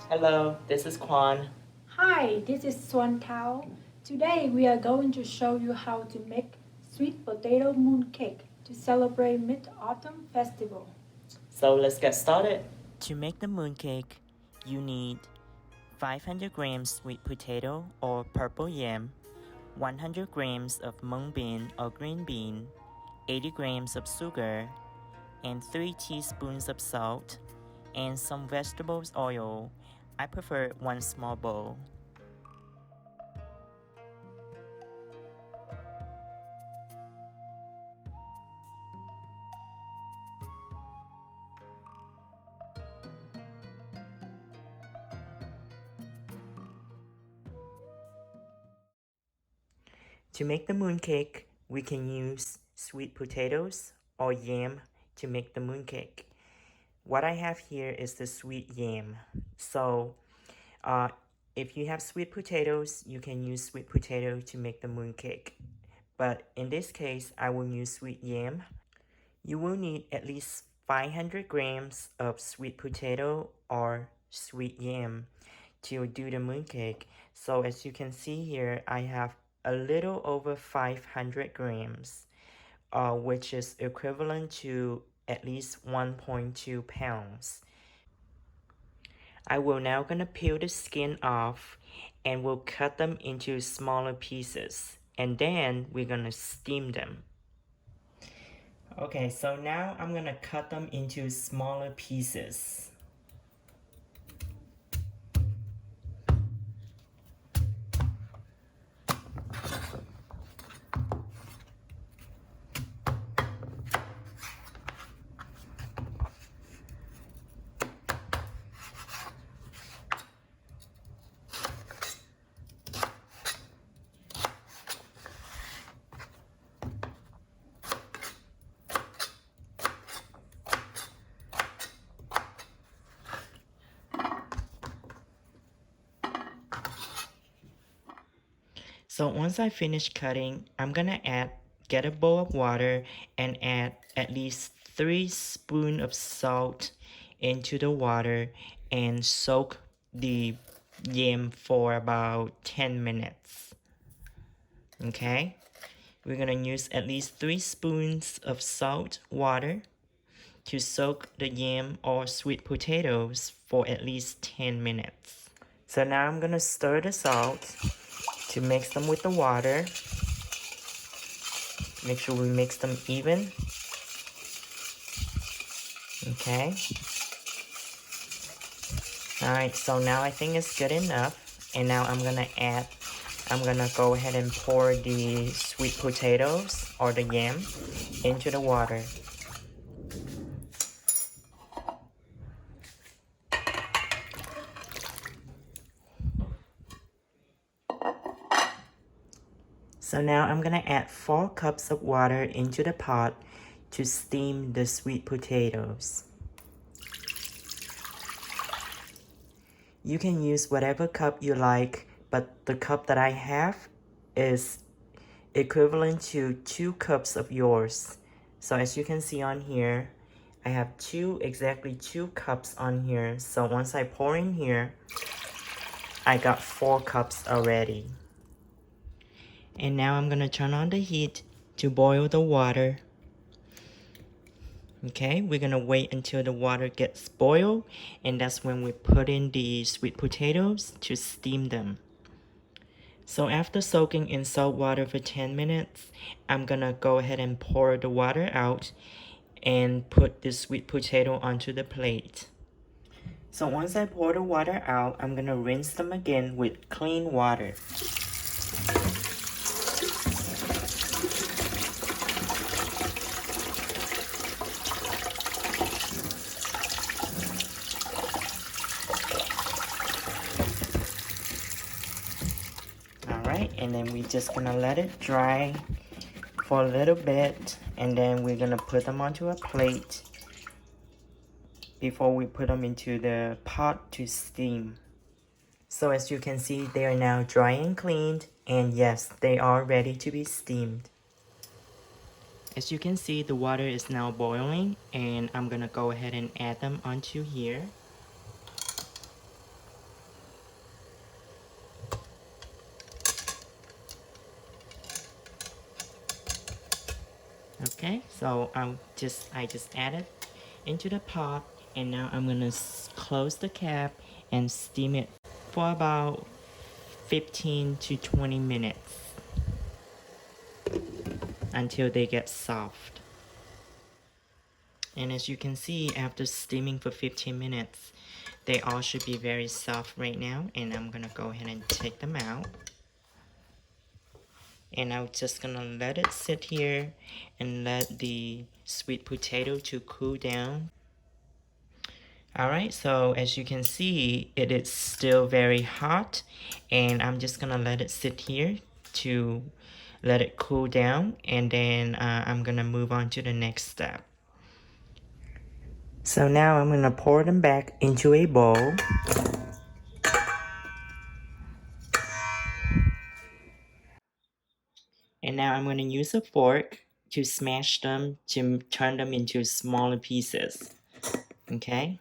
Hello, this is Quan. Hi, this is Suan Tao. Today we are going to show you how to make sweet potato mooncake to celebrate Mid-Autumn Festival. So let's get started. To make the mooncake, you need 500 grams sweet potato or purple yam, 100 grams of mung bean or green bean, 80 grams of sugar, and 3 teaspoons of salt, and some vegetables oil. I prefer 1 small bowl. To make the mooncake, we can use sweet potatoes or yam to make the mooncake. What I have here is the sweet yam. So uh, if you have sweet potatoes, you can use sweet potato to make the mooncake. But in this case, I will use sweet yam. You will need at least 500 grams of sweet potato or sweet yam to do the mooncake. So as you can see here, I have a little over 500 grams, which is equivalent to at least 1.2 pounds. I will now gonna peel the skin off and we'll cut them into smaller pieces, and then we're gonna steam them. Okay, so now I'm gonna cut them into smaller pieces. So once I finish cutting, I'm gonna get a bowl of water and add at least 3 spoons of salt into the water and soak the yam for about 10 minutes. Okay, we're gonna use at least 3 spoons of salt water to soak the yam or sweet potatoes for at least 10 minutes. So now I'm gonna stir the salt to mix them with the water. Make sure we mix them even. Okay. Alright, so now I think it's good enough. And now I'm gonna go ahead and pour the sweet potatoes or the yam into the water. So now I'm gonna add 4 cups of water into the pot to steam the sweet potatoes. You can use whatever cup you like, but the cup that I have is equivalent to 2 cups of yours. So as you can see on here, I have exactly 2 cups on here. So once I pour in here, I got 4 cups already. And now I'm gonna turn on the heat to boil the water. Okay, we're gonna wait until the water gets boiled, and that's when we put in the sweet potatoes to steam them. So after soaking in salt water for 10 minutes, I'm gonna go ahead and pour the water out and put the sweet potato onto the plate. So once I pour the water out, I'm gonna rinse them again with clean water. Alright, and then we're just gonna let it dry for a little bit, and then we're gonna put them onto a plate before we put them into the pot to steam. So as you can see, they are now dry and cleaned, and yes, they are ready to be steamed. As you can see, the water is now boiling, and I'm gonna go ahead and add them onto here. Okay, so I just added into the pot, and now I'm gonna close the cap and steam it for about 15 to 20 minutes until they get soft. And as you can see, after steaming for 15 minutes, they all should be very soft right now, and I'm gonna go ahead and take them out. And I'm just gonna let it sit here and let the sweet potato to cool down. Alright, so as you can see, it is still very hot, and I'm just gonna let it sit here to let it cool down, and then I'm gonna move on to the next step. So now I'm gonna pour them back into a bowl. And now I'm gonna use a fork to smash them to turn them into smaller pieces. Okay?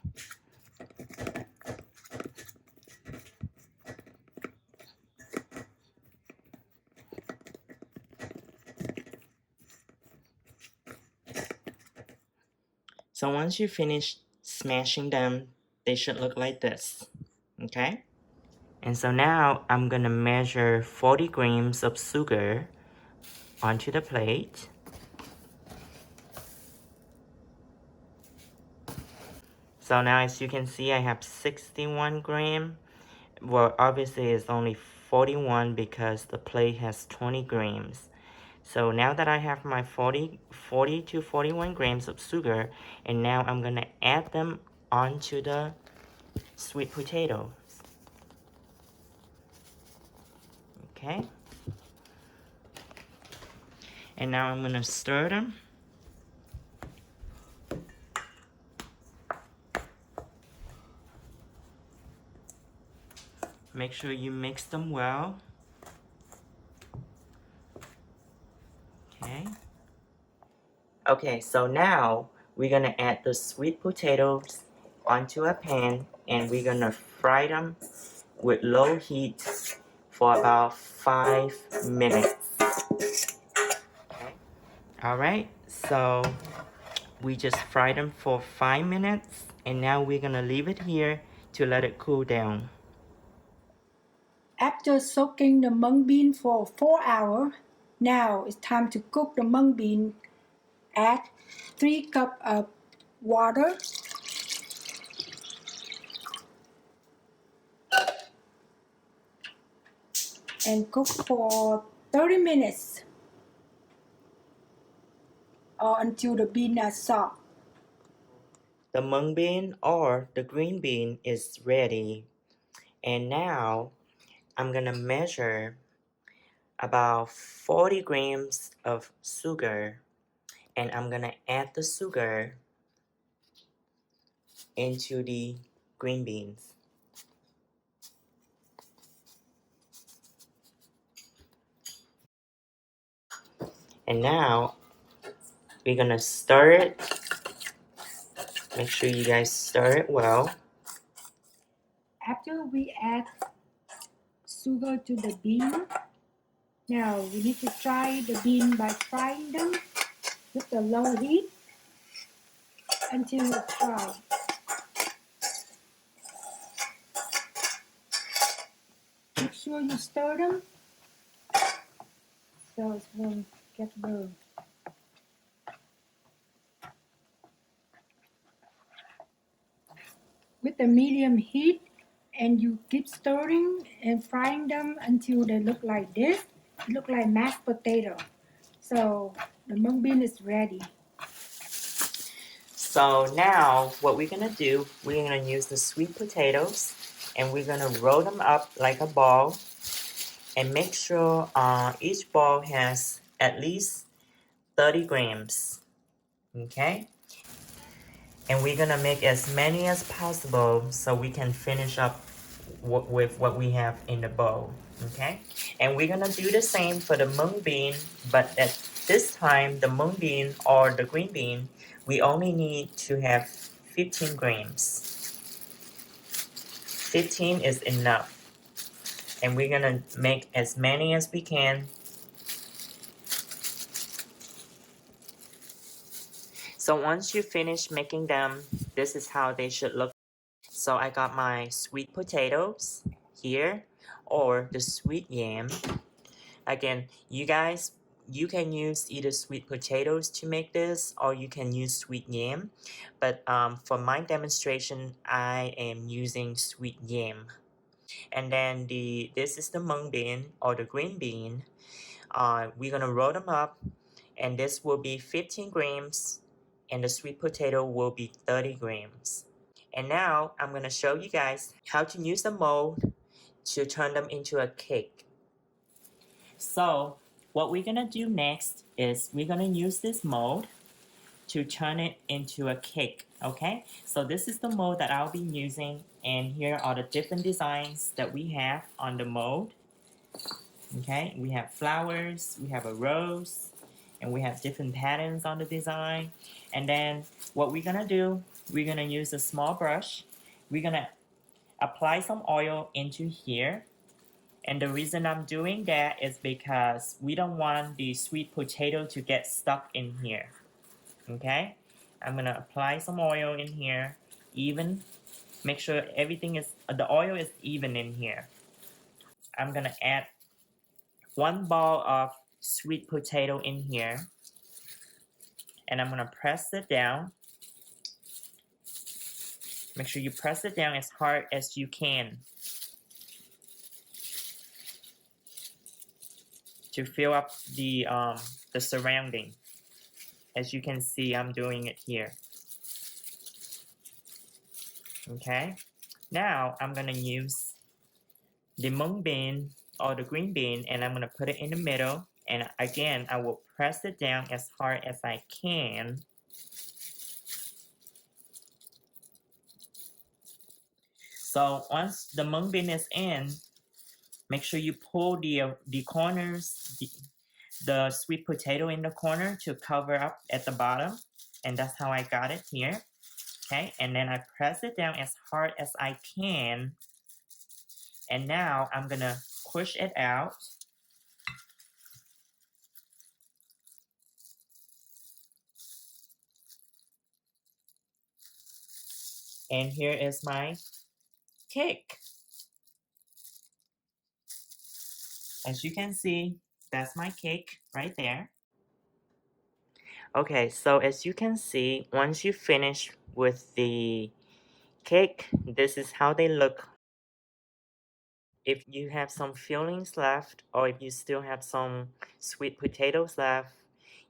So once you finish smashing them, they should look like this. Okay? And so now I'm gonna measure 40 grams of sugar onto the plate. So now as you can see, I have 61 grams. Well, obviously it's only 41 because the plate has 20 grams. So now that I have my 40 to 41 grams of sugar, and now I'm gonna add them onto the sweet potatoes. Okay? And now I'm gonna stir them. Make sure you mix them well. Okay. Okay, so now we're gonna add the sweet potatoes onto a pan, and we're gonna fry them with low heat for about 5 minutes. Okay. Alright, so we just fried them for 5 minutes, and now we're gonna leave it here to let it cool down. After soaking the mung bean for 4 hours, now it's time to cook the mung bean. Add 3 cups of water, and cook for 30 minutes or until the beans are soft. The mung bean or the green bean is ready, and now I'm gonna measure about 40 grams of sugar, and I'm gonna add the sugar into the green beans. And now we're gonna stir it. Make sure you guys stir it well. After we add sugar to the bean, now we need to fry the bean by frying them with a low heat until it's dry. Make sure you stir them so it won't get burned. With a medium heat, and you keep stirring and frying them until they look like this. It look like mashed potato. So the mung bean is ready. So now what we're gonna do, we're gonna use the sweet potatoes, and we're gonna roll them up like a ball, and make sure each ball has at least 30 grams. Okay? And we're gonna make as many as possible so we can finish up with what we have in the bowl. Okay? And we're gonna do the same for the mung bean, but at this time, the mung bean or the green bean, we only need to have 15 grams. 15 is enough. And we're gonna make as many as we can. So once you finish making them, this is how they should look. So I got my sweet potatoes here, or the sweet yam. Again, you guys, you can use either sweet potatoes to make this, or you can use sweet yam. But for my demonstration, I am using sweet yam. And then this is the mung bean or the green bean. We're gonna roll them up, and this will be 15 grams, and the sweet potato will be 30 grams. And now I'm gonna show you guys how to use the mold to turn them into a cake. So what we're gonna do next is we're gonna use this mold to turn it into a cake. Okay, so this is the mold that I'll be using, and here are the different designs that we have on the mold. Okay, we have flowers, we have a rose, and we have different patterns on the design. And then what we're gonna do, we're gonna use a small brush. We're gonna apply some oil into here. And the reason I'm doing that is because we don't want the sweet potato to get stuck in here. Okay, I'm gonna apply some oil in here, even. Make sure everything is, the oil is even in here. I'm gonna add 1 ball of sweet potato in here, and I'm gonna press it down. Make sure you press it down as hard as you can to fill up the surrounding. As you can see, I'm doing it here. Okay, now I'm gonna use the mung bean or the green bean, and I'm gonna put it in the middle, and again I will press it down as hard as I can. So once the mung bean is in, make sure you pull the corners, the sweet potato in the corner to cover up at the bottom, and that's how I got it here. Okay, and then I press it down as hard as I can, and now I'm gonna push it out. And here is my cake. As you can see, that's my cake right there. Okay, so as you can see, once you finish with the cake, this is how they look. If you have some fillings left, or if you still have some sweet potatoes left,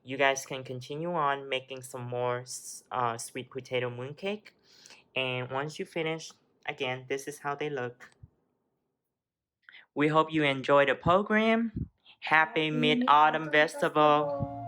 you guys can continue on making some more sweet potato mooncake. And once you finish, again, this is how they look. We hope you enjoy the program. Happy Mid-Autumn Festival!